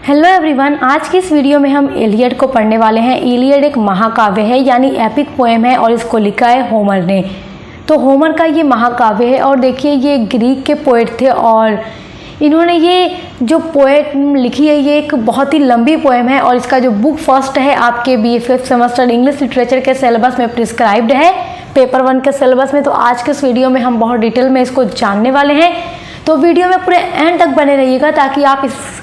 Hello everyone, आज की इस वीडियो में हम इलियड को पढ़ने वाले हैं। इलियड एक महाकाव्य है यानी एपिक पोएम है और इसको लिखा है होमर ने। तो होमर का ये महाकाव्य है और देखिए ये ग्रीक के पोएट थे और इन्होंने ये जो पोएम लिखी है ये एक बहुत ही लंबी पोएम है और इसका जो बुक फर्स्ट है आपके BA 5th semester English literature के सिलेबस में प्रिस्क्राइब्ड है, पेपर 1 के सिलेबस में। तो आज के इस वीडियो में हम बहुत डिटेल में इसको जानने वाले हैं। तो वीडियो में पूरे एंड तक बने रहिएगा ताकि आप इस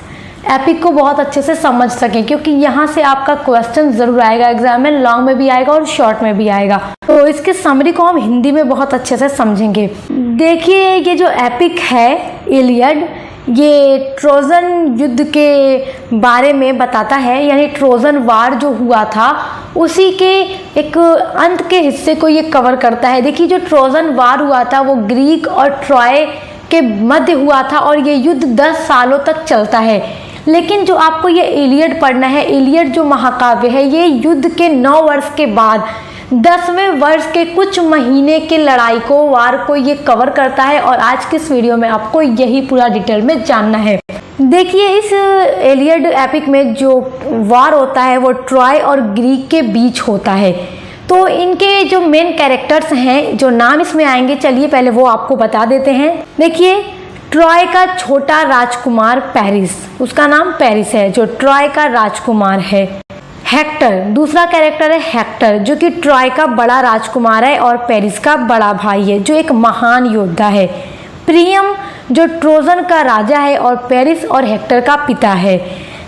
एपिक को बहुत अच्छे से समझ सकें, क्योंकि यहाँ से आपका क्वेश्चन जरूर आएगा एग्जाम में, लॉन्ग में भी आएगा और शॉर्ट में भी आएगा। तो इसके समरी को हम हिंदी में बहुत अच्छे से समझेंगे। देखिए ये जो एपिक है इलियड, ये ट्रोजन युद्ध के बारे में बताता है, यानी ट्रोजन वार जो हुआ था उसी के एक अंत के हिस्से को ये कवर करता है। देखिए जो ट्रोजन वार हुआ था वो ग्रीक और ट्रॉय के मध्य हुआ था और ये युद्ध 10 सालों तक चलता है। लेकिन जो आपको ये इलियड पढ़ना है, इलियड जो महाकाव्य है ये युद्ध के 9 वर्ष के बाद 10वें वर्ष के कुछ महीने के लड़ाई को, वार को ये कवर करता है और आज के इस वीडियो में आपको यही पूरा डिटेल में जानना है। देखिए इस इलियड एपिक में जो वार होता है वो ट्रॉय और ग्रीक के बीच होता है। तो इनके जो मेन कैरेक्टर्स हैं, जो नाम इसमें आएंगे, चलिए पहले वो आपको बता देते हैं। देखिए ट्रॉय का छोटा राजकुमार पेरिस, उसका नाम पेरिस है जो ट्रॉय का राजकुमार है। हेक्टर दूसरा कैरेक्टर है, हेक्टर जो कि ट्रॉय का बड़ा राजकुमार है और पेरिस का बड़ा भाई है जो एक महान योद्धा है। प्रियम जो ट्रोजन का राजा है और पेरिस और हेक्टर का पिता है।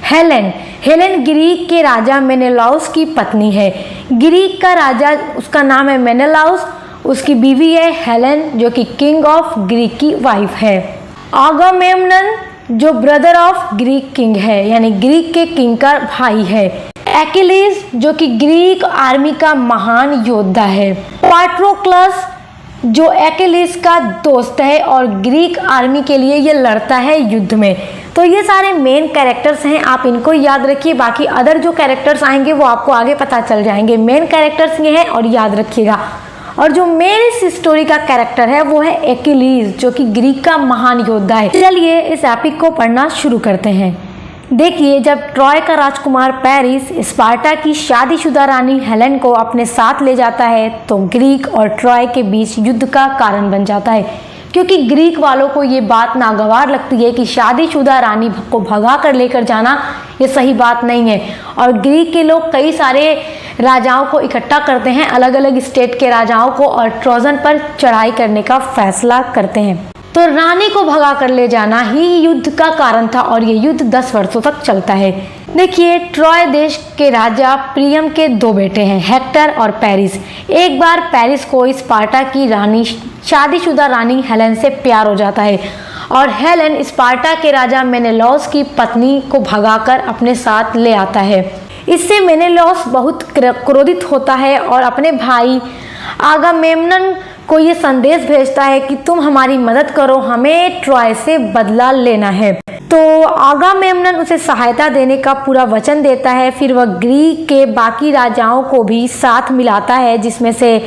हेलेन, हेलेन ग्रीक के राजा मेनेलाउस की पत्नी है। ग्रीक का राजा, उसका नाम है मेनेलाउस, उसकी बीवी है हेलेन जो कि किंग ऑफ ग्रीक की वाइफ है। आगामेम्नन जो ब्रदर ऑफ ग्रीक किंग है, यानी ग्रीक के किंग का भाई है। एक्किलीज जो कि ग्रीक आर्मी का महान योद्धा है। पाट्रोक्लस जो एक्किलीज का दोस्त है और ग्रीक आर्मी के लिए ये लड़ता है युद्ध में। तो ये सारे मेन कैरेक्टर्स हैं, आप इनको याद रखिए। बाकी अदर जो कैरेक्टर्स आएंगे वो आपको आगे पता चल जाएंगे। मेन कैरेक्टर्स ये हैं और याद रखिएगा। और जो मेन इस स्टोरी का कैरेक्टर है वो है एक्किलीज जो कि ग्रीक का महान योद्धा है। चलिए इस एपिक को पढ़ना शुरू करते हैं। देखिए जब ट्रॉय का राजकुमार पेरिस स्पार्टा की शादीशुदा रानी हेलेन को अपने साथ ले जाता है तो ग्रीक और ट्रॉय के बीच युद्ध का कारण बन जाता है, क्योंकि ग्रीक वालों को ये बात नागवार लगती है कि शादीशुदा रानी को भगा कर लेकर जाना ये सही बात नहीं है। और ग्रीक के लोग कई सारे राजाओं को इकट्ठा करते हैं, अलग अलग स्टेट के राजाओं को, और ट्रोजन पर चढ़ाई करने का फैसला करते हैं। तो रानी को भगा कर ले जाना ही युद्ध का कारण था और ये युद्ध 10 वर्षों तक चलता है। देखिए ट्रॉय देश के राजा प्रियम के 2 बेटे हैं, हेक्टर और पेरिस। एक बार पेरिस को स्पार्टा की रानी, शादीशुदा रानी हेलेन से प्यार हो जाता है और हेलेन स्पार्टा के राजा मेनेलाउस की पत्नी को भगाकर अपने साथ ले आता है। इससे मेनेलाउस बहुत क्रोधित होता है और अपने भाई आगामेम्नन को ये संदेश भेजता है कि तुम हमारी मदद करो, हमें ट्रॉय से बदला लेना है। तो आगामेम्नन उसे सहायता देने का पूरा वचन देता है। फिर वह ग्रीक के बाकी राजाओं को भी साथ मिलाता है, जिसमें से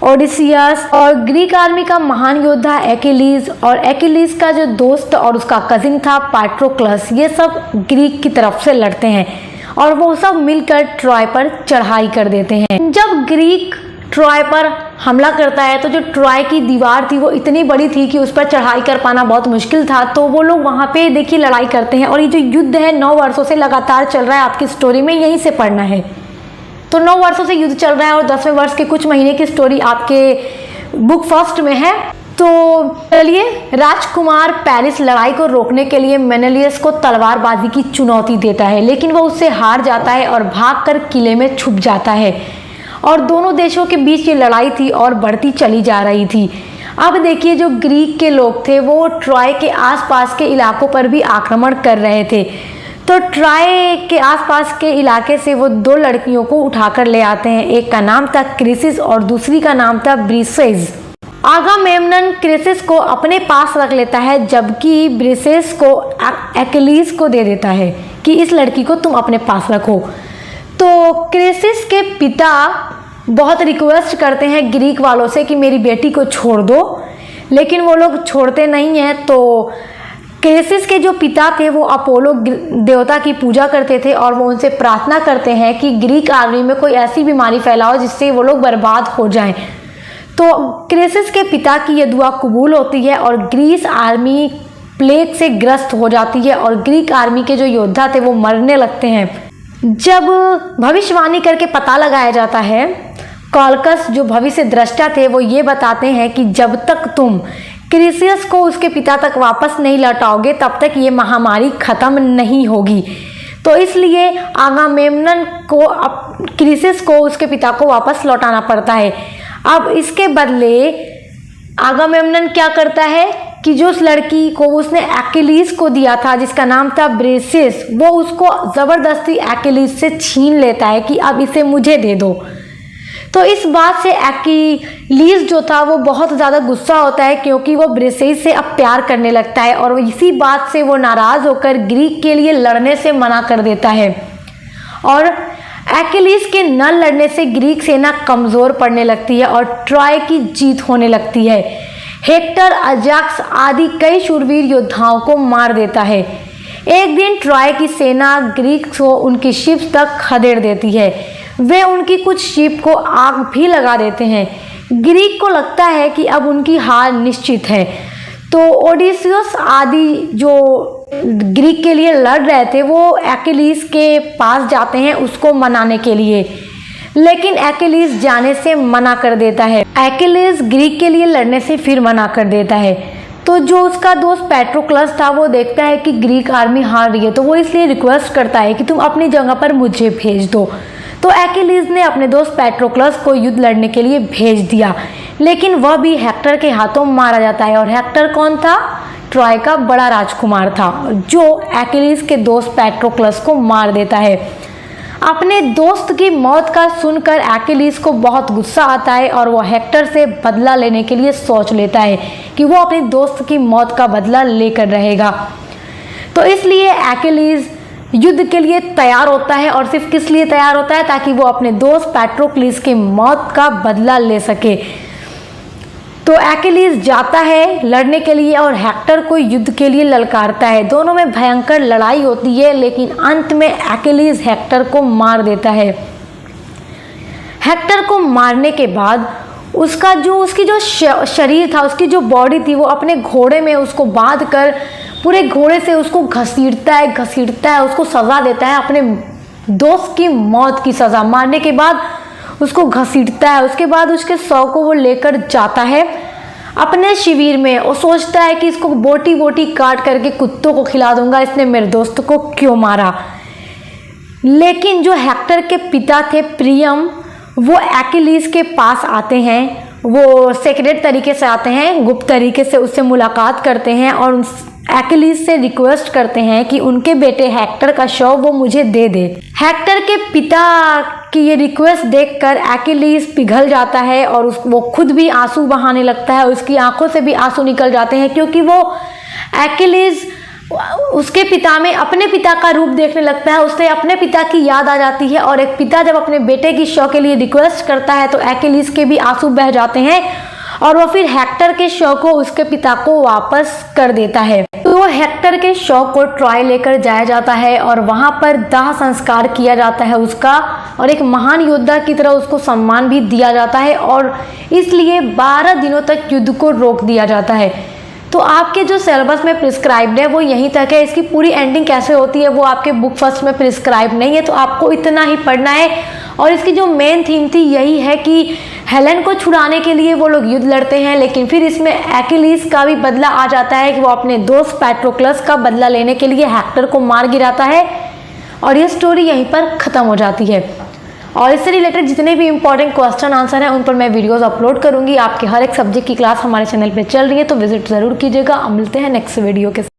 ओडिसियस और ग्रीक आर्मी का महान योद्धा एक्किलीज और एक्किलीज का जो दोस्त और उसका कजिन था पाट्रोक्लस, ये सब ग्रीक की तरफ से लड़ते हैं और वो सब मिलकर ट्रॉय पर चढ़ाई कर देते हैं। जब ग्रीक ट्रॉय पर हमला करता है तो जो ट्रॉय की दीवार थी वो इतनी बड़ी थी कि उस पर चढ़ाई कर पाना बहुत मुश्किल था। तो वो लोग वहाँ पे देखिए लड़ाई करते हैं और ये जो युद्ध है 9 वर्षों से लगातार चल रहा है, आपकी स्टोरी में यहीं से पढ़ना है। तो 9 वर्षों से युद्ध चल रहा है और 10वें वर्ष के कुछ महीने की स्टोरी आपके बुक फर्स्ट में है। तो चलिए राजकुमार पेरिस लड़ाई को रोकने के लिए मेनेलियस को तलवारबाजी की चुनौती देता है, लेकिन वो उससे हार जाता है और भागकर किले में छुप जाता है। और दोनों देशों के बीच ये लड़ाई थी और बढ़ती चली जा रही थी। अब देखिए जो ग्रीक के लोग थे वो ट्रॉय के आसपास के इलाकों पर भी आक्रमण कर रहे थे। तो ट्रॉय के आसपास के इलाके से वो 2 लड़कियों को उठाकर ले आते हैं। एक का नाम था क्रिसिस और दूसरी का नाम था ब्रिसेस। आगामेम्नन क्रिसिस को अपने पास रख लेता है, जबकि ब्रिसेस को एक्किलीज को दे देता है कि इस लड़की को तुम अपने पास रखो। तो क्रिसिस के पिता बहुत रिक्वेस्ट करते हैं ग्रीक वालों से कि मेरी बेटी को छोड़ दो, लेकिन वो लोग छोड़ते नहीं हैं। तो क्रेसिस के जो पिता थे वो अपोलो देवता की पूजा करते थे और वो उनसे प्रार्थना करते हैं कि ग्रीक आर्मी में कोई ऐसी बीमारी फैलाओ जिससे वो लोग बर्बाद हो जाएं। तो क्रेसिस के पिता की ये दुआ कबूल होती है और ग्रीस आर्मी प्लेग से ग्रस्त हो जाती है और ग्रीक आर्मी के जो योद्धा थे वो मरने लगते हैं। जब भविष्यवाणी करके पता लगाया जाता है, कॉलकस जो भविष्य दृष्टा थे वो ये बताते हैं कि जब तक तुम क्रेसियस को उसके पिता तक वापस नहीं लौटाओगे तब तक ये महामारी खत्म नहीं होगी। तो इसलिए आगामेम्नन को क्रेसियस को उसके पिता को वापस लौटाना पड़ता है। अब इसके बदले आगामेम्नन क्या करता है कि जो उस लड़की को उसने एक्किलीस को दिया था जिसका नाम था ब्रेसिस, वो उसको ज़बरदस्ती एक्किलीस से छीन लेता है कि अब इसे मुझे दे दो। तो इस बात से एक्किलीस जो था वो बहुत ज़्यादा गुस्सा होता है क्योंकि वो ब्रेसिस से अब प्यार करने लगता है और इसी बात से वो नाराज़ होकर ग्रीक के लिए लड़ने से मना कर देता है और एक्किलीस के न लड़ने से ग्रीक सेना कमज़ोर पड़ने लगती है और ट्रॉय की जीत होने लगती है। हेक्टर, अजाक्स आदि कई शूरवीर योद्धाओं को मार देता है। एक दिन ट्रॉय की सेना ग्रीक को उनकी शिप तक खदेड़ देती है। वे उनकी कुछ शिप को आग भी लगा देते हैं। ग्रीक को लगता है कि अब उनकी हार निश्चित है। तो ओडिसियस आदि जो ग्रीक के लिए लड़ रहे थे वो एक्किलीस के पास जाते हैं उसको मनाने के लिए, लेकिन एक्किलीस जाने से मना कर देता है। एक्किलीस ग्रीक के लिए लड़ने से फिर मना कर देता है। तो जो उसका दोस्त पैट्रोक्लस था वो देखता है कि ग्रीक आर्मी हार रही है, तो वो इसलिए रिक्वेस्ट करता है कि तुम अपनी जगह पर मुझे भेज दो। तो एक्किलीस ने अपने दोस्त पैट्रोक्लस को युद्ध लड़ने के लिए भेज दिया, लेकिन वह भी हेक्टर के हाथों मारा जाता है। और हेक्टर कौन था? ट्रॉय का बड़ा राजकुमार था जो एक्किलीस के दोस्त पैट्रोक्लस को मार देता है। अपने दोस्त की मौत का सुनकर एक्किलीस को बहुत गुस्सा आता है और वो हेक्टर से बदला लेने के लिए सोच लेता है कि वो अपने दोस्त की मौत का बदला लेकर रहेगा। तो इसलिए एक्किलीस युद्ध के लिए तैयार होता है और सिर्फ किस लिए तैयार होता है? ताकि वो अपने दोस्त पैट्रोक्लस की मौत का बदला ले सके। तो एक्किलीस जाता है लड़ने के लिए और हेक्टर को युद्ध के लिए ललकारता है। दोनों में भयंकर लड़ाई होती है, लेकिन अंत में एक्किलीस हेक्टर को मार देता है। हेक्टर को मारने के बाद उसकी जो शरीर था, उसकी जो बॉडी थी, वो अपने घोड़े में उसको बांध कर पूरे घोड़े से उसको घसीटता है, उसको सजा देता है, अपने दोस्त की मौत की सजा मारने के बाद उसको घसीटता है। उसके बाद उसके शव को वो लेकर जाता है अपने शिविर में। वो सोचता है कि इसको बोटी बोटी काट करके कुत्तों को खिला दूंगा, इसने मेरे दोस्त को क्यों मारा। लेकिन जो हेक्टर के पिता थे प्रियम, वो एक्किलीस के पास आते हैं। वो सीक्रेट तरीके से आते हैं, गुप्त तरीके से उससे मुलाकात करते हैं और एक्किलीस से रिक्वेस्ट करते हैं कि उनके बेटे हेक्टर का शव वो मुझे दे दे। हेक्टर के पिता की ये रिक्वेस्ट देखकर एक्किलीस पिघल जाता है और वो खुद भी आंसू बहाने लगता है। उसकी आंखों से भी आंसू निकल जाते हैं क्योंकि वो एक्किलीस उसके पिता में अपने पिता का रूप देखने लगता है। उसे अपने पिता की याद आ जाती है और एक पिता जब अपने बेटे की शव के लिए रिक्वेस्ट करता है तो एक्किलीस के भी आंसू बह जाते हैं और वो फिर हेक्टर के शव को उसके पिता को वापस कर देता है। तो वो हेक्टर के शव को ट्रॉय लेकर जाया जाता है और वहां पर दाह संस्कार किया जाता है उसका, और एक महान योद्धा की तरह उसको सम्मान भी दिया जाता है और इसलिए 12 दिनों तक युद्ध को रोक दिया जाता है। तो आपके जो सिलेबस में प्रिस्क्राइब्ड है वो यहीं तक है। इसकी पूरी एंडिंग कैसे होती है वो आपके बुक फर्स्ट में प्रिस्क्राइब नहीं है, तो आपको इतना ही पढ़ना है। और इसकी जो मेन थीम थी यही है कि हेलेन को छुड़ाने के लिए वो लोग युद्ध लड़ते हैं, लेकिन फिर इसमें एक्किलीस का भी बदला आ जाता है कि वो अपने दोस्त पैट्रोक्लस का बदला लेने के लिए हेक्टर को मार गिराता है और ये स्टोरी यहीं पर ख़त्म हो जाती है। और इससे रिलेटेड जितने भी इंपॉर्टेंट क्वेश्चन आंसर हैं उन पर मैं वीडियोस अपलोड करूंगी। आपके हर एक सब्जेक्ट की क्लास हमारे चैनल पे चल रही है, तो विजिट ज़रूर कीजिएगा। अब मिलते हैं नेक्स्ट वीडियो के साथ।